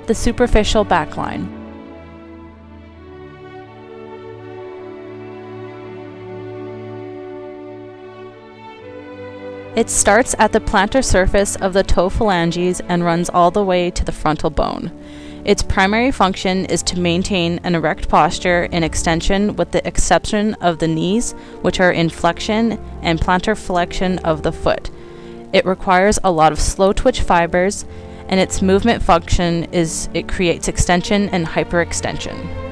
The superficial back line. It starts at the plantar surface of the toe phalanges and runs all the way to the frontal bone. Its primary function is to maintain an erect posture in extension with the exception of the knees, which are in flexion, and plantar flexion of the foot. It requires a lot of slow twitch fibers, and its movement function is it creates extension and hyperextension.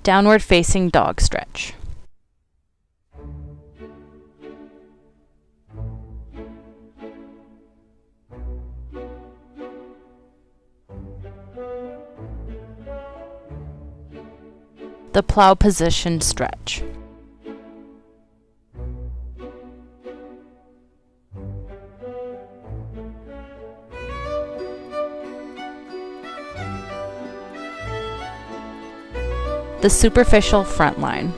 Downward facing dog stretch. The plow position stretch. The superficial front line.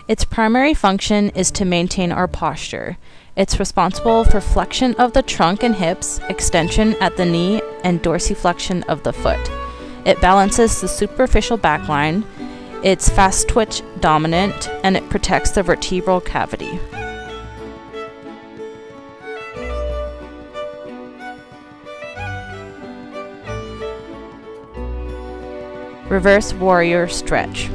Its primary function is to maintain our posture. It's responsible for flexion of the trunk and hips, extension at the knee, and dorsiflexion of the foot. It balances the superficial back line, it's fast twitch dominant, and it protects the vertebral cavity. Reverse warrior stretch.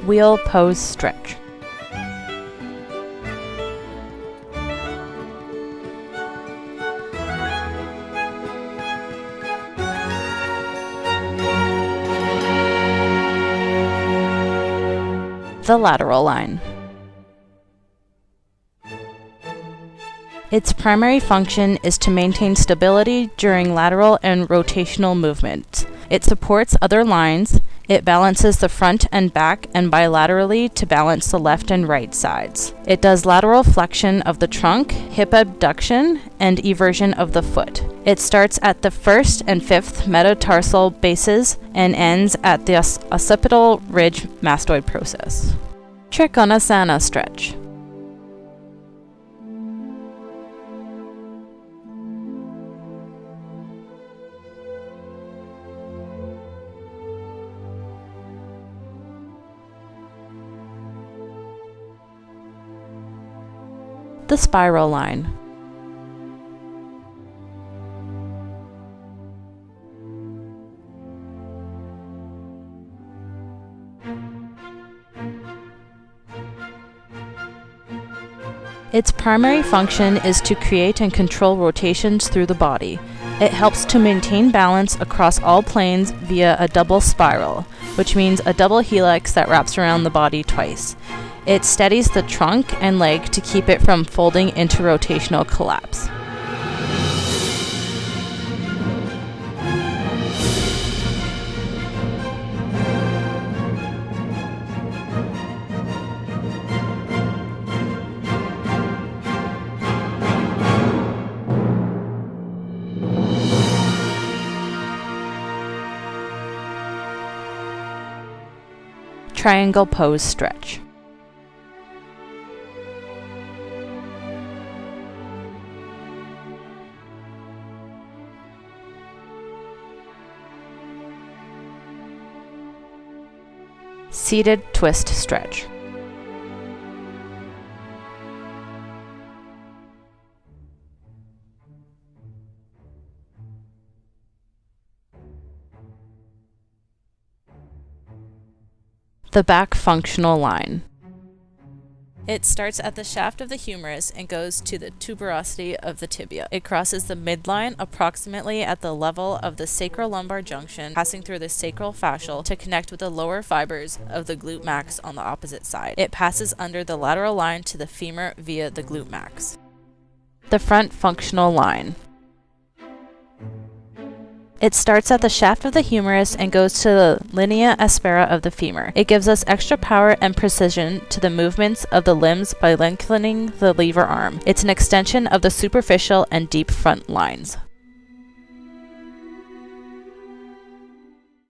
Wheel pose stretch. The lateral line. Its primary function is to maintain stability during lateral and rotational movements. It supports other lines. It balances the front and back and bilaterally to balance the left and right sides. It does lateral flexion of the trunk, hip abduction, and eversion of the foot. It starts at the first and fifth metatarsal bases and ends at the occipital ridge mastoid process. Trikonasana stretch. The spiral line. Its primary function is to create and control rotations through the body. It helps to maintain balance across all planes via a double spiral, which means a double helix that wraps around the body twice. It steadies the trunk and leg to keep it from folding into rotational collapse. Triangle pose stretch. Seated twist stretch. The back functional line. It starts at the shaft of the humerus and goes to the tuberosity of the tibia. It crosses the midline approximately at the level of the sacrolumbar junction, passing through the sacral fascial to connect with the lower fibers of the glute max on the opposite side. It passes under the lateral line to the femur via the glute max. The front functional line. It starts at the shaft of the humerus and goes to the linea aspera of the femur. It gives us extra power and precision to the movements of the limbs by lengthening the lever arm. It's an extension of the superficial and deep front lines.